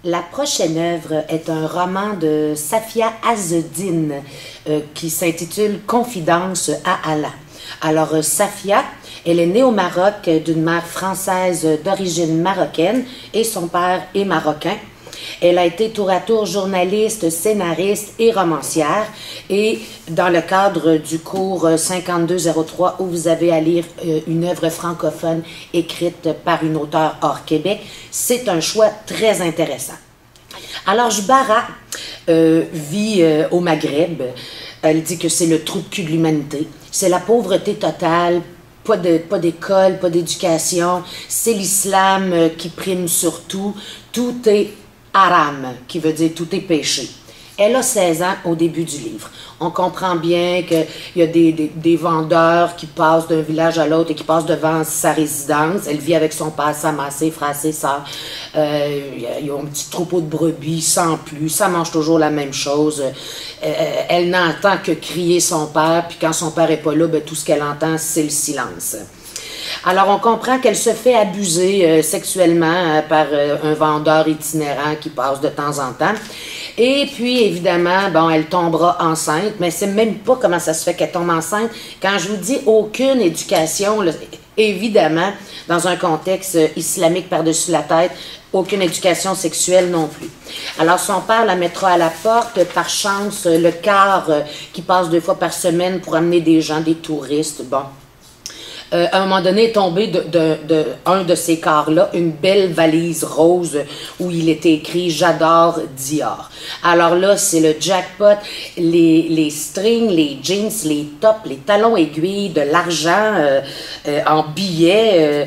La prochaine œuvre est un roman de Safia Azzeddine qui s'intitule Confidence à Allah. Alors, Safia, elle est née au Maroc d'une mère française d'origine marocaine et son père est marocain. Elle a été tour à tour journaliste, scénariste et romancière. Et dans le cadre du cours 5203 où vous avez à lire une œuvre francophone écrite par une auteure hors Québec, c'est un choix très intéressant. Alors, Jbara vit au Maghreb. Elle dit que c'est le trou de cul de l'humanité. C'est la pauvreté totale. Pas d'école, pas d'éducation. C'est l'islam qui prime sur tout. Tout est haram, qui veut dire tout est péché. Elle a 16 ans au début du livre. On comprend bien qu'il y a des vendeurs qui passent d'un village à l'autre et qui passent devant sa résidence. Elle vit avec son père, sa mère, ses frères, ses sœurs. Il y a un petit troupeau de brebis sans plus. Ça mange toujours la même chose. Elle n'entend que crier son père, puis quand son père n'est pas là, ben, tout ce qu'elle entend, c'est le silence. Alors, on comprend qu'elle se fait abuser sexuellement par un vendeur itinérant qui passe de temps en temps. Et puis, évidemment, bon, elle tombera enceinte, mais c'est même pas comment ça se fait qu'elle tombe enceinte. Quand je vous dis aucune éducation, là, évidemment, dans un contexte islamique par-dessus la tête, aucune éducation sexuelle non plus. Alors, son père la mettra à la porte, par chance, le car qui passe 2 fois par semaine pour amener des gens, des touristes, bon. À un moment donné, est tombé un de ces cars-là, une belle valise rose où il était écrit « J'adore Dior ». Alors là, c'est le jackpot, les strings, les jeans, les tops, les talons aiguilles, de l'argent en billets,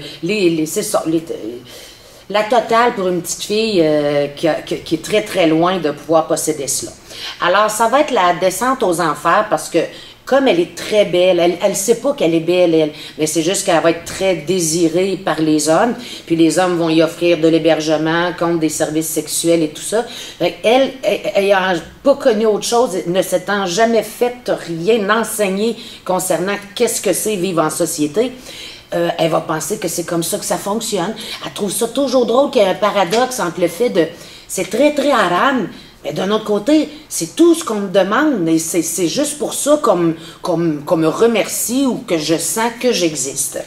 c'est ça, la totale pour une petite fille qui est très très loin de pouvoir posséder cela. Alors, ça va être la descente aux enfers parce que comme elle est très belle, elle sait pas qu'elle est belle, elle, mais c'est juste qu'elle va être très désirée par les hommes, puis les hommes vont y offrir de l'hébergement contre des services sexuels et tout ça. Elle, ayant pas connu autre chose, ne s'étant jamais fait rien enseigner concernant qu'est-ce que c'est vivre en société, elle va penser que c'est comme ça que ça fonctionne. Elle trouve ça toujours drôle qu'il y ait un paradoxe entre le fait de... C'est très, très haram, mais d'un autre côté, c'est tout ce qu'on me demande et c'est juste pour ça qu'on me remercie ou que je sens que j'existe.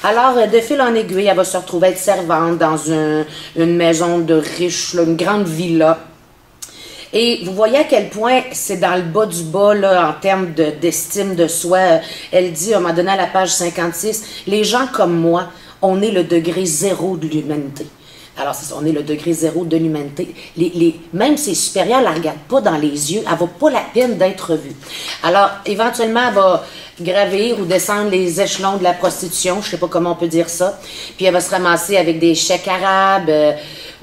Alors, de fil en aiguille, elle va se retrouver être servante dans une maison de riches, une grande villa. Et vous voyez à quel point c'est dans le bas du bas, là, en termes d'estime de soi. Elle dit, à un moment donné, à la page 56, « Les gens comme moi, on est le degré 0 de l'humanité. » Alors, c'est ça, on est le degré 0 de l'humanité. Même ses supérieurs ne la regardent pas dans les yeux, elle ne vaut pas la peine d'être vue. Alors, éventuellement, elle va gravir ou descendre les échelons de la prostitution, je ne sais pas comment on peut dire ça, puis elle va se ramasser avec des chèques arabes,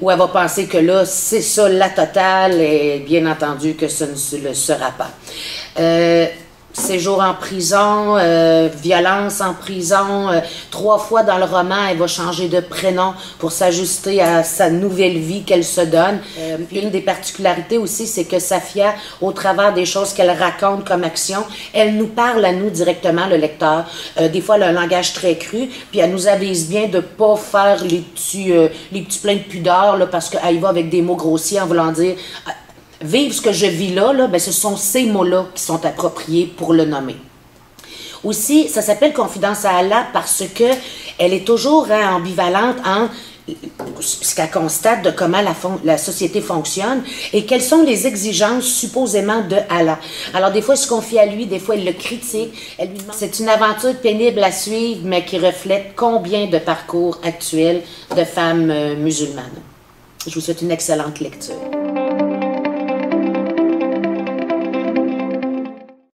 où elle va penser que là, c'est ça la totale, et bien entendu que ce ne le sera pas. Séjour en prison, violence en prison, 3 fois dans le roman, elle va changer de prénom pour s'ajuster à sa nouvelle vie qu'elle se donne. Une des particularités aussi, c'est que Safia, au travers des choses qu'elle raconte comme action, elle nous parle à nous directement, le lecteur. Des fois, elle a un langage très cru, puis elle nous avise bien de ne pas faire les petits pleins de pudeur, là, parce qu'elle y va avec des mots grossiers en voulant dire... Vivre ce que je vis là, ben, ce sont ces mots-là qui sont appropriés pour le nommer. Aussi, ça s'appelle Confidence à Allah parce que elle est toujours ambivalente en ce qu'elle constate de comment la société fonctionne et quelles sont les exigences supposément de Allah. Alors, des fois, elle se confie à lui, des fois, elle le critique. C'est une aventure pénible à suivre, mais qui reflète combien de parcours actuels de femmes musulmanes. Je vous souhaite une excellente lecture.